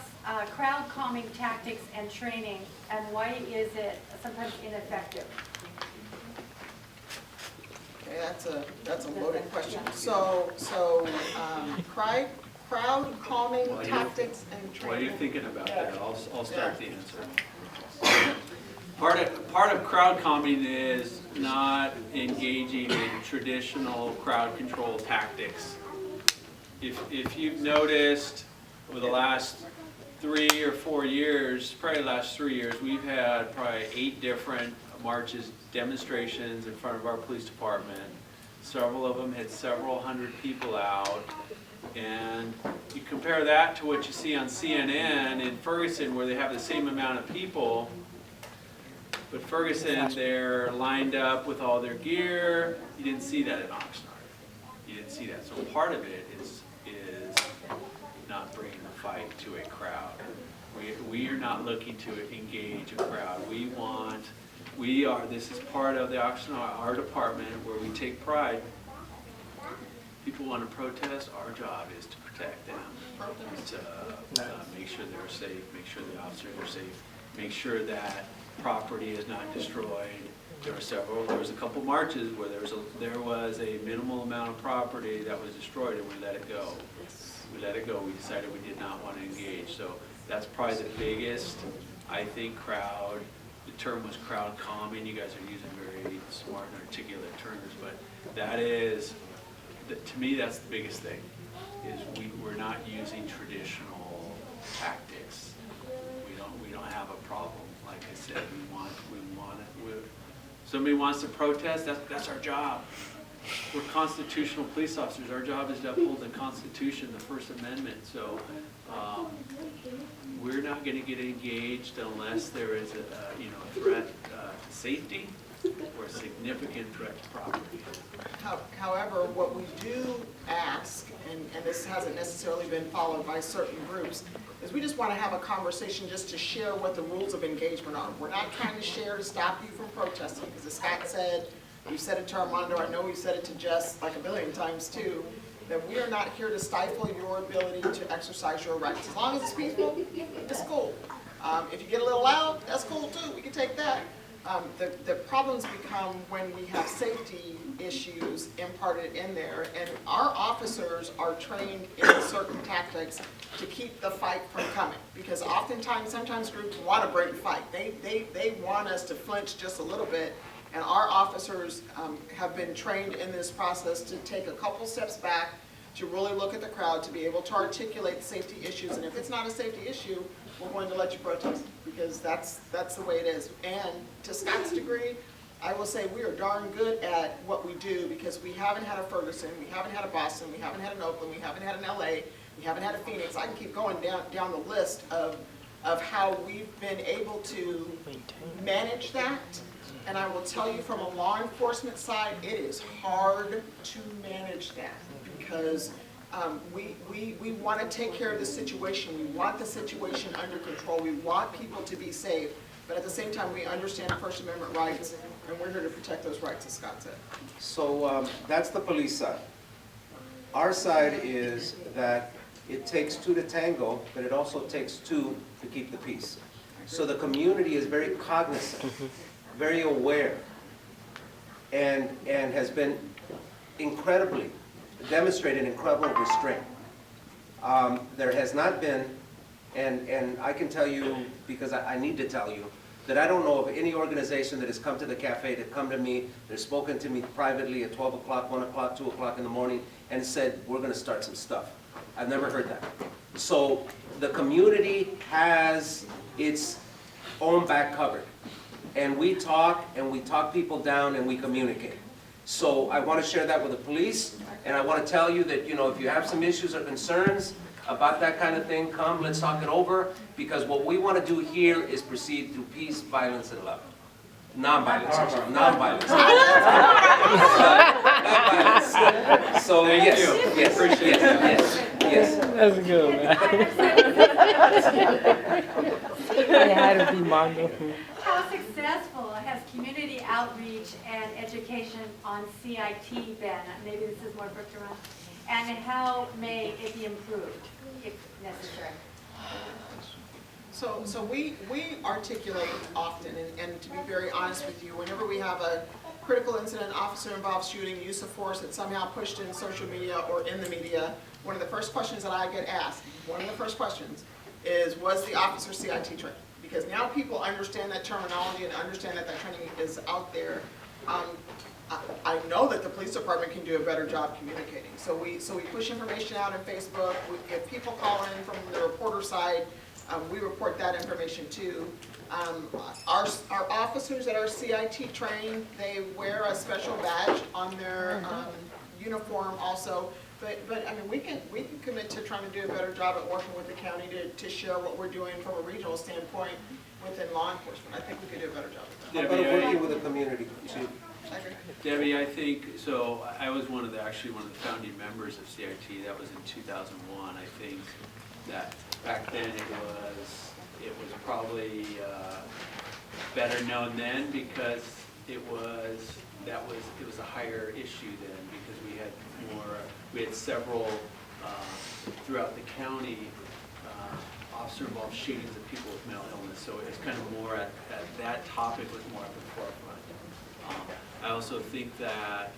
crowd calming tactics and training, and why is it sometimes ineffective? Okay, that's a loaded question. So crowd calming tactics and training. While you're thinking about that, I'll start the answer. Part of crowd calming is not engaging in traditional crowd control tactics. If you've noticed over the last 3 or 4 years, probably the last 3 years, we've had probably 8 different marches, demonstrations in front of our police department. Several of them had several hundred people out. And you compare that to what you see on CNN in Ferguson, where they have the same amount of people, but Ferguson, they're lined up with all their gear. You didn't see that in Oxnard. You didn't see that. So part of it is not bringing the fight to a crowd. We are not looking to engage a crowd. This is part of the Oxnard, our department, where we take pride. People want to protest, our job is to protect them, to make sure they're safe, make sure the officers are safe, make sure that property is not destroyed, there was a couple marches where there was a minimal amount of property that was destroyed, and we let it go. We let it go. We decided we did not want to engage. So that's probably the biggest, I think, crowd. The term was crowd calming. You guys are using very smart and articulate terms, but that is, to me, that's the biggest thing, is we're not using traditional tactics. We don't have a problem. Like I said, we want it. Somebody wants to protest, that's our job. We're constitutional police officers. Our job is to uphold the Constitution, the First Amendment. So we're not going to get engaged unless there is a threat to safety or a significant threat to property. However, what we do ask, and this hasn't necessarily been followed by certain groups, is we just want to have a conversation just to share what the rules of engagement are. We're not trying to share to stop you from protesting, because as Scott said, we've said it to Armando, I know we've said it to Jess like a billion times too, that we are not here to stifle your ability to exercise your rights. As long as it's peaceful, it's cool. If you get a little loud, that's cool too, we can take that. The problems become when we have safety issues imparted in there, and our officers are trained in certain tactics to keep the fight from coming. Because oftentimes, sometimes groups want to break the fight. They want us to flinch just a little bit, and our officers have been trained in this process to take a couple steps back, to really look at the crowd, to be able to articulate safety issues, and if it's not a safety issue, we're going to let you protest, because that's the way it is. And to Scott's degree, I will say we are darn good at what we do, because we haven't had a Ferguson, we haven't had a Boston, we haven't had an Oakland, we haven't had an LA, we haven't had a Phoenix. I can keep going down the list of how we've been able to manage that. And I will tell you, from a law enforcement side, it is hard to manage that, because we want to take care of the situation. We want the situation under control. We want people to be safe. But at the same time, we understand First Amendment rights, and we're here to protect those rights, as Scott said. So that's the police side. Our side is that it takes two to tango, but it also takes two to keep the peace. So the community is very cognizant, very aware, and has been demonstrated incredible restraint. There has not been, and I can tell you, because I need to tell you, that I don't know of any organization that has come to the cafe, that come to me, they've spoken to me privately at 12 o'clock, 1 o'clock, 2 o'clock in the morning, and said, we're going to start some stuff. I've never heard that. So the community has its own back covered. And we talk people down, and we communicate. So I want to share that with the police, and I want to tell you that, if you have some issues or concerns about that kind of thing, come, let's talk it over, because what we want to do here is proceed through peace, violence, and love. Non-violence. Non-violence. Non-violence. So yes, appreciate it. Yes. That's good, man. It had to be Mondo. How successful has community outreach and education on CIT been? Maybe this is more for Turan. And how may it be improved, if necessary? So we articulate often, and to be very honest with you, whenever we have a critical incident, officer-involved shooting, use of force that's somehow pushed in social media or in the media, one of the first questions that I get asked, is, was the officer CIT trained? Because now people understand that terminology and understand that training is out there. I know that the police department can do a better job communicating. So we push information out on Facebook. If people call in from the reporter side, we report that information too. Our officers that are CIT trained, they wear a special badge on their uniform also. But I mean, we can commit to trying to do a better job at working with the county to share what we're doing from a regional standpoint within law enforcement. I think we could do a better job with that. How about working with the community? I agree. Debbie, I think, so I was one of the founding members of CIT. That was in 2001. I think that back then it was probably better known then, because it was a higher issue then, because we had several throughout the county officer-involved shootings of people with mental illness. So it was kind of more at that topic was more at the forefront. I also think that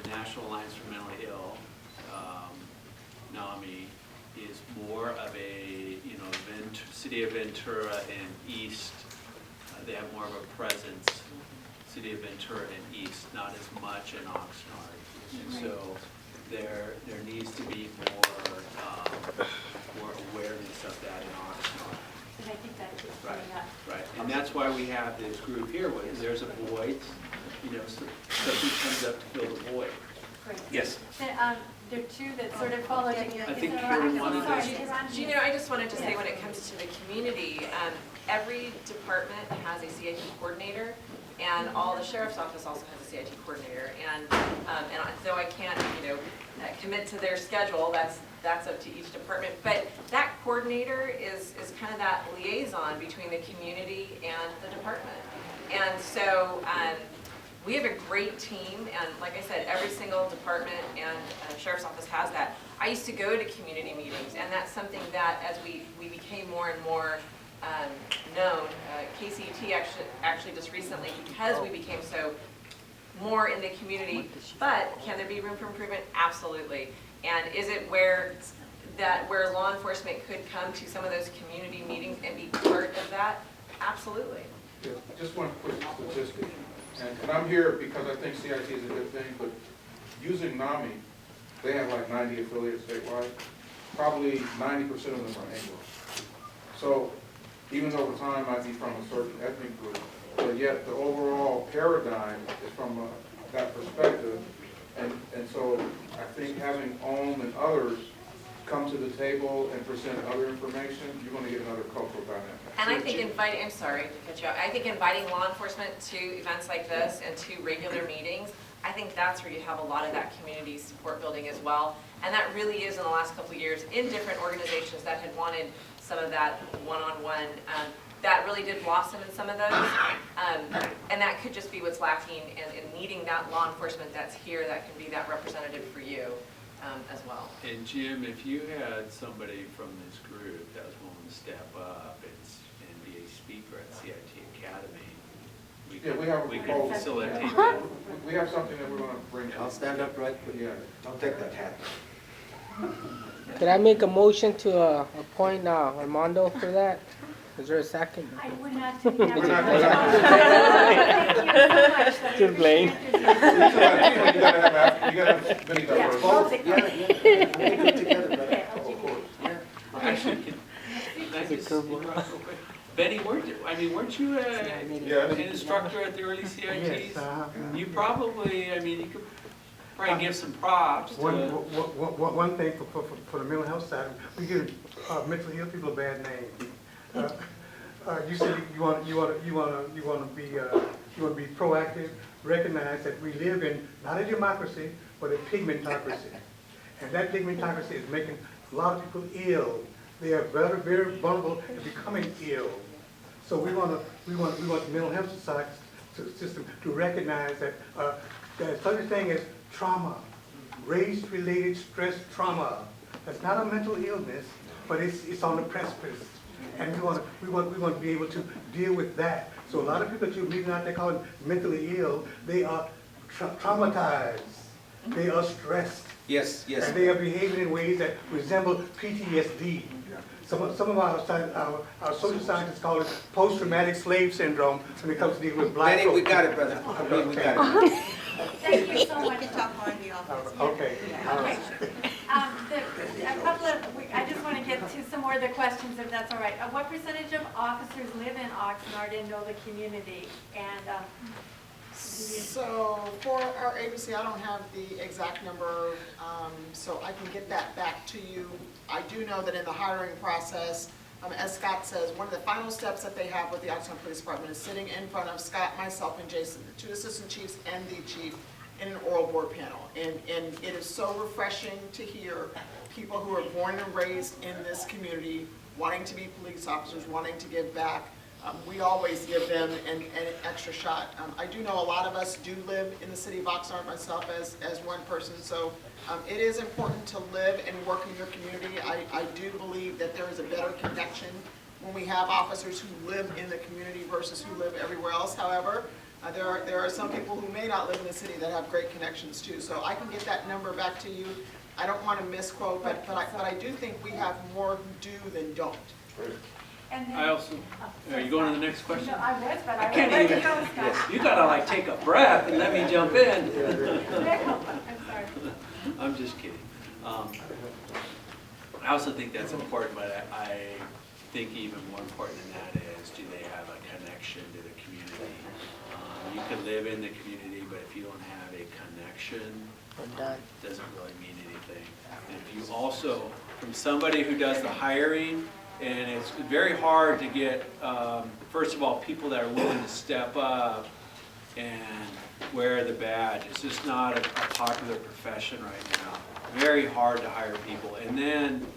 the National Alliance for Mentally Ill, NAMI, is more of a, City of Ventura and East, they have more of a presence, City of Ventura and East, not as much in Oxnard. And so there needs to be more awareness of that in Oxnard. And I think that keeps Right, coming up. right, and that's why we have this group here, when there's a void, something comes up to fill the void. Great. Yes. There are two that sort of follow. I think you're one of those. I just wanted to say when it comes to the community, every department has a CIT coordinator, and all the sheriff's office also has a CIT coordinator. And though I can't, commit to their schedule, that's up to each department. But that coordinator is kind of that liaison between the community and the department. And so we have a great team, and like I said, every single department and sheriff's office has that. I used to go to community meetings, and that's something that as we became more and more known, KCET actually just recently, because we became so more in the community, but can there be room for improvement? Absolutely. And is it where law enforcement could come to some of those community meetings and be part of that? Absolutely. Yeah, just one quick statistic. And I'm here because I think CIT is a good thing, but using NAMI, they have like 90 affiliates statewide. Probably 90% of them are Anglo. So even though the time might be from a certain ethnic group, but yet the overall paradigm is from that perspective. And so I think having OHM and others come to the table and present other information, you're going to get another cultural dynamic. And I think I'm sorry to cut you off, I think inviting law enforcement to events like this and to regular meetings, I think that's where you have a lot of that community support building as well. And that really is in the last couple of years in different organizations that had wanted some of that one-on-one. That really did blossom in some of those. And that could just be what's lacking in needing that law enforcement that's here that can be that representative for you as well. And Jim, if you had somebody from this group that was willing to step up and be a speaker at CIT Academy, we could facilitate that. We have something that we're going to bring. I'll stand up right, but yeah, don't take that hat. Could I make a motion to appoint Armando for that? Is there a second? I would not take that. We're not Thank you so much. Just Blaine. You gotta have Benny Yeah. first. Both, yeah, we'll get together, but Okay, I'll do that. Actually, can I just interrupt real quick? Benny, weren't you an instructor at the early CITs? Yes. You probably, you could probably give some props to. One thing for the mental health side, we give mentally ill people a bad name. You said you want to be proactive. Recognize that we live in not a democracy, but a pigmentocracy, and that pigmentocracy is making a lot of people ill. They are very, very vulnerable to becoming ill. So we want the mental health society system to recognize that there's such a thing as trauma, race-related stress trauma. That's not a mental illness, but it's on the precipice. And we want to be able to deal with that. So a lot of people that you're meeting out there calling mentally ill, they are traumatized. They are stressed. Yes, yes. And they are behaving in ways that resemble PTSD. Some of our social scientists call it post-traumatic slave syndrome when it comes to dealing with black Benny, folks. we got it, brother. We got it. Thank you so We much. can talk more in the office. Okay. Okay. I just want to get to some more of the questions, if that's all right. What percentage of officers live in Oxnard and know the community? And So for our agency, I don't have the exact number, so I can get that back to you. I do know that in the hiring process, as Scott says, one of the final steps that they have with the Oxnard Police Department is sitting in front of Scott, myself, and Jason, the 2 assistant chiefs and the chief, in an oral board panel. And it is so refreshing to hear people who are born and raised in this community wanting to be police officers, wanting to give back. We always give them an extra shot. I do know a lot of us do live in the city of Oxnard, myself as one person, so it is important to live and work in your community. I do believe that there is a better connection when we have officers who live in the community versus who live everywhere else. However, There are some people who may not live in the city that have great connections too, so I can get that number back to you. I don't want to misquote, but I do think we have more who do than don't. And then, I also, are you going to the next question? No, I was, but I can't won't let even- you go, Scott. You gotta like take a breath and let me jump in. I'm sorry. I'm just kidding. I also think that's important, but I think even more important than that is, do they have a connection to the community? You can live in the community, but if you don't have a connection, I'm done. it doesn't really mean anything. And if you also, from somebody who does the hiring, and it's very hard to get, first of all, people that are willing to step up and wear the badge. It's just not a popular profession right now. Very hard to hire people. And then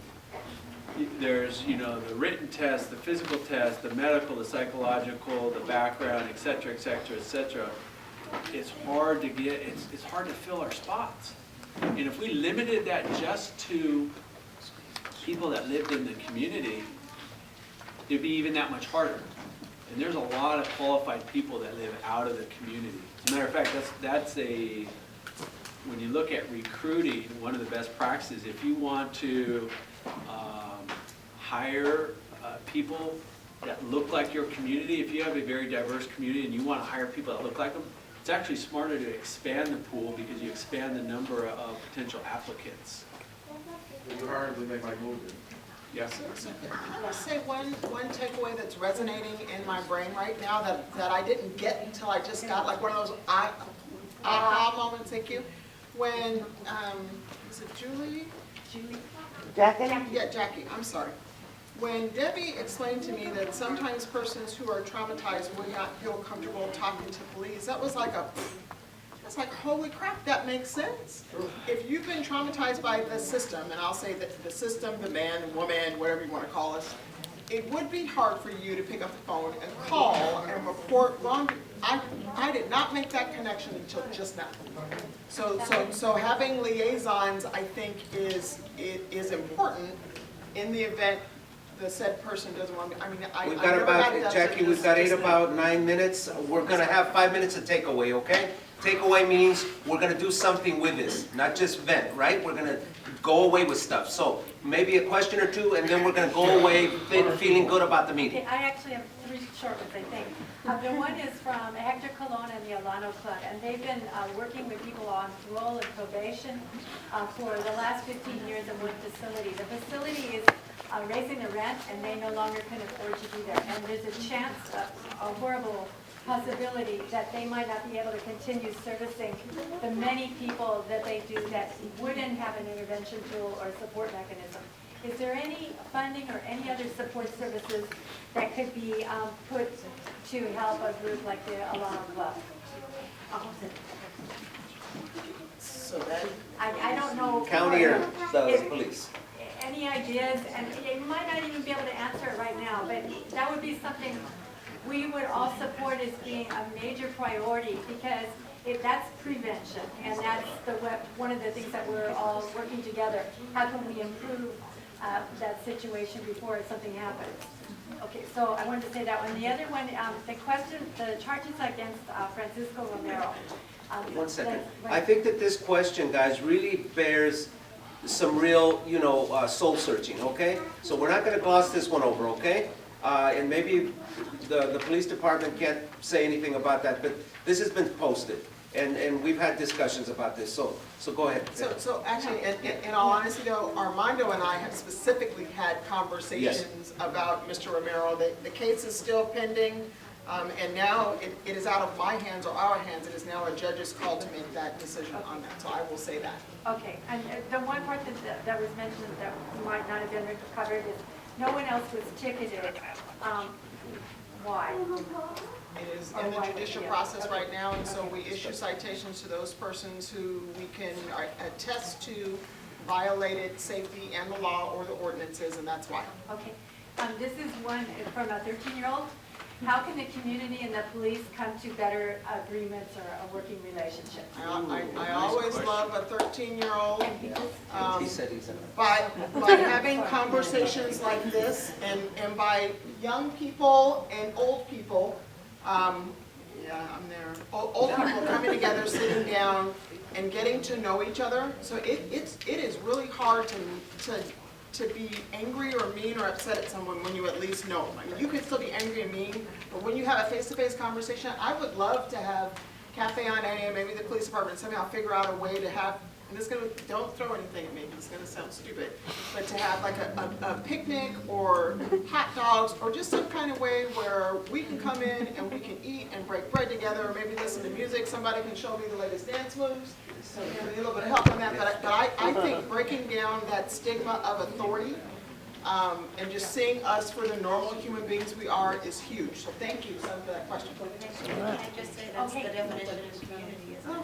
there's, the written test, the physical test, the medical, the psychological, the background, et cetera, et cetera, et cetera. It's hard to get, it's hard to fill our spots. And if we limited that just to people that lived in the community, it'd be even that much harder. And there's a lot of qualified people that live out of the community. As a matter of fact, when you look at recruiting, one of the best practices, if you want to hire people that look like your community, if you have a very diverse community and you want to hire people that look like them, it's actually smarter to expand the pool because you expand the number of potential applicants. If you hire them, they might move it. Yes. So can I say one takeaway that's resonating in my brain right now that I didn't get until I just got like one of those aha moments, thank you. When, is it Julie? Jackie? Yeah, Jackie, I'm sorry. When Debbie explained to me that sometimes persons who are traumatized would not feel comfortable talking to police, that was like it's like, holy crap, that makes sense. If you've been traumatized by the system, and I'll say that the system, the man, woman, whatever you want to call us, it would be hard for you to pick up the phone and call and report wrong. I did not make that connection until just now. So having liaisons, I think, is important in the event the said person doesn't want to. I mean, We've I got never had about, that Jackie, such we've got just now. about 9 minutes. We're gonna have 5 minutes of takeaway, okay? Takeaway means we're gonna do something with this, not just vent, right? We're gonna go away with stuff. So maybe a question or two, and then we're gonna go away feeling good about the meeting. Okay, I actually have 3 short ones, I think. The one is from Hector Colon and the Alano Club, and they've been working with people on parole and probation for the last 15 years in one facility. The facility is raising the rent, and they no longer can afford to be there. And there's a chance, a horrible possibility, that they might not be able to continue servicing the many people that they do that wouldn't have an intervention tool or support mechanism. Is there any funding or any other support services that could be put to help a group like the Alano Club? So that, I don't know. County or the If- police? Any ideas, and you might not even be able to answer it right now, but that would be something we would all support as being a major priority, because that's prevention, and that's one of the things that we're all working together. How can we improve that situation before something happens? Okay, so I wanted to say that one. The other one, the charges against Francisco Romero. 1 second. I think that this question, guys, really bears some real, soul searching, okay? So we're not gonna gloss this one over, okay? And maybe the police department can't say anything about that, but this has been posted, and we've had discussions about this, so go ahead. So actually, in all honesty though, Armando and I have specifically had conversations about Mr. Romero. The case is still pending, and now it is out of my hands or our hands. It is now a judge's call to make that decision on that, so I will say that. Okay, and the one part that was mentioned that might not have been covered is no one else was ticketed. Why? It is in the judicial process right now, and so we issue citations to those persons who we can attest to violated safety and the law or the ordinances, and that's why. Okay, this is one from a 13-year-old. How can the community and the police come to better agreements or a working relationship? I always love a 13-year-old. He said he's in. By having conversations like this, and by young people and old people Yeah, I'm there. Old people coming together, sitting down, and getting to know each other. So it is really hard to be angry or mean or upset at someone when you at least know them. I mean, you can still be angry and mean, but when you have a face-to-face conversation, I would love to have Cafe on A and maybe the police department somehow figure out a way to have, and this is gonna, don't throw anything at me, it's gonna sound stupid, but to have like a picnic or hot dogs or just some kind of way where we can come in and we can eat and break bread together, or maybe listen to music, somebody can show me the latest dance moves. So you know, need a little bit of help on that, but I think breaking down that stigma of authority and just seeing us for the normal human beings we are is huge. So thank you, Sam, for that question. Can I just say that's the definition of community, isn't it?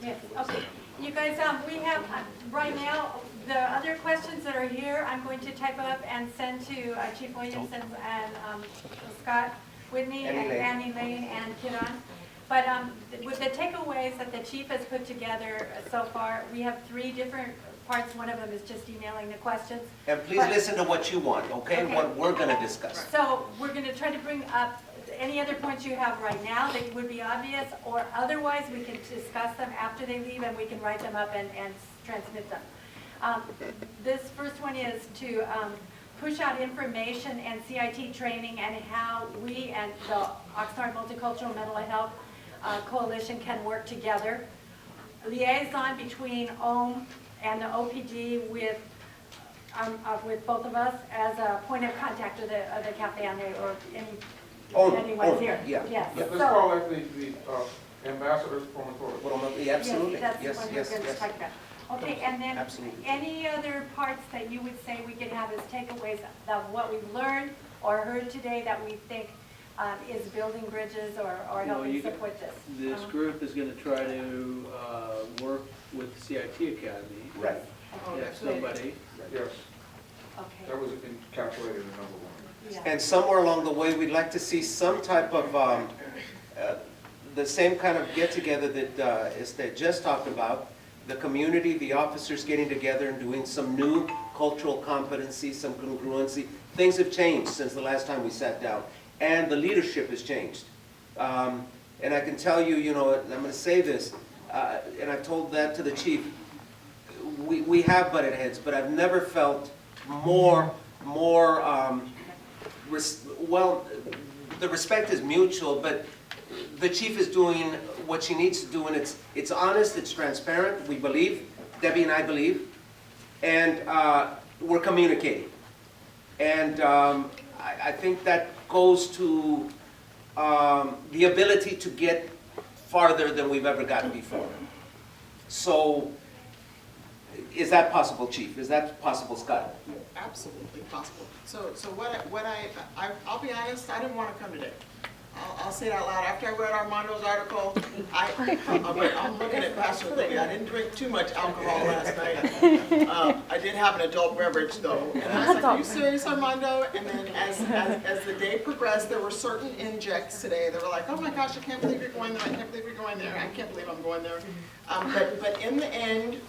Yes, okay. You guys, we have, right now, the other questions that are here, I'm going to type up and send to Chief Williamson and Scott Whitney and Annie Lane and Kiran. But with the takeaways that the chief has put together so far, we have 3 different parts. One of them is just emailing the questions. And please listen to what you want, okay? What we're gonna discuss. So we're going to try to bring up any other points you have right now that would be obvious, or otherwise we can discuss them after they leave and we can write them up and transmit them. This first one is to push out information and CIT training and how we and the Oxnard Multicultural Mental Health Coalition can work together. Liaison between OM and the OPD with both of us as a point of contact of the Cafe on A or anyone's here. Yeah. Yes. Let's So- call that the ambassadors from authority. Yeah, absolutely, Yes, that's yes, the one yes, we're going to yes. talk about. Okay, and then Absolutely. any other parts that you would say we could have as takeaways of what we've learned or heard today that we think is building bridges or helping support this? This group is going to try to work with the CIT Academy. Right. If somebody, Yes, Okay. that was encapsulated in number 1. Yeah. And somewhere along the way, we'd like to see some type of, the same kind of get-together that Esther just talked about, the community, the officers getting together and doing some new cultural competency, some congruency. Things have changed since the last time we sat down, and the leadership has changed. And I can tell you, you know, I'm going to say this, and I've told that to the chief, we have butted heads, but I've never felt more, well, the respect is mutual, but the chief is doing what she needs to do, and it's honest, it's transparent, we believe, Debbie and I believe, and we're communicating. And I think that goes to the ability to get farther than we've ever gotten before. So, is that possible, Chief? Is that possible, Scott? Absolutely possible. So I'll be honest, I didn't want to come today. I'll say it out loud. After I read Armando's article, I'm looking at Pastor Libby. I didn't drink too much alcohol last night. I did have an adult beverage though. And I was like, are you serious, Armando? And then as the day progressed, there were certain injects today that were like, oh my gosh, I can't believe you're going there. I can't believe you're going there. I can't believe I'm going there. But in the end,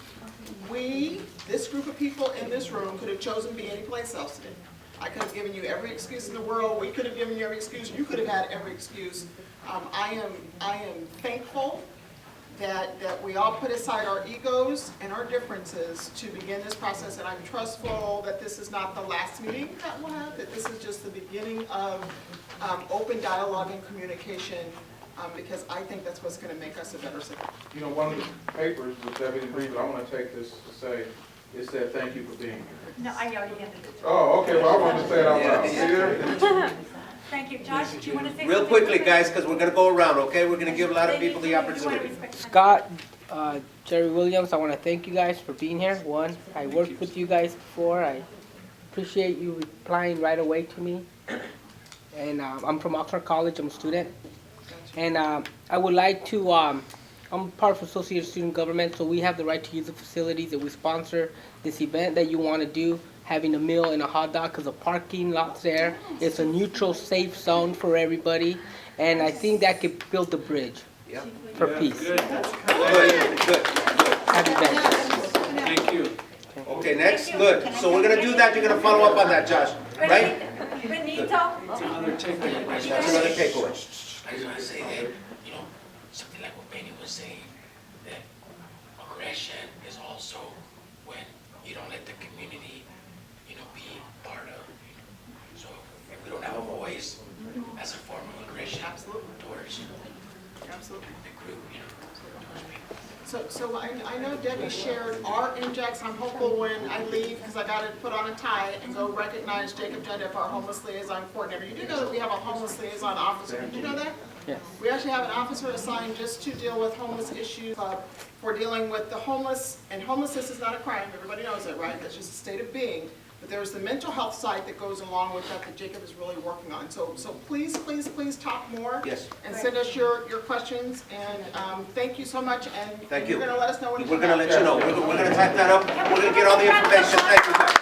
this group of people in this room could have chosen to be anyplace else today. I could have given you every excuse in the world. We could have given you every excuse. You could have had every excuse. I am thankful that we all put aside our egos and our differences to begin this process, and I'm trustful that this is not the last meeting that we'll have, that this is just the beginning of open dialogue and communication, because I think that's what's going to make us a better city. You know, one of the papers that Debbie didn't read, but I want to take this to say, it said, thank you for being here. No, I already handed it. Oh, okay, well, I wanted to say it out loud. See there? Thank you. Josh, do you want to say something? Real quickly, guys, because we're going to go around, okay? We're going to give a lot of people the opportunity. Scott, Jerry Williams, I want to thank you guys for being here. One, I worked with you guys before. I appreciate you replying right away to me. And I'm from Oxnard College. I'm a student. And I would like to, I'm part of Associated Student Government, so we have the right to use the facilities that we sponsor. This event that you want to do, having a meal and a hot dog, because the parking lot's there. It's a neutral, safe zone for everybody. And I think that could build the bridge for peace. Good. Good. Happy Veterans. Thank you. Okay, next, good. So we're going to do that. You're going to follow up on that, Josh, right? Benito? That's another takeaway. That's another takeaway. I just want to say that, you know, something like what Benny was saying, that aggression is also when you don't let the community, you know, be part of. So if we don't have a voice, that's a form of aggression. Absolutely. Towards Absolutely. the group, you know, towards people. So I know Debbie shared our index. I'm hopeful when I leave, because I got to put on a tie and go recognize Jacob Jendip, our homeless liaison coordinator. You do know that we have a homeless liaison officer. Did you know that? Yes. We actually have an officer assigned just to deal with homeless issues, for dealing with the homeless. And homelessness is not a crime. Everybody knows that, right? That's just a state of being. But there's the mental health side that goes along with that Jacob is really working on. So please, please, please talk more. Yes. And send us your questions. And thank you so much. And Thank you. you're going to let us know when you We're come gonna back. let you know. We're gonna type that up. We're gonna get all the information. Thank you.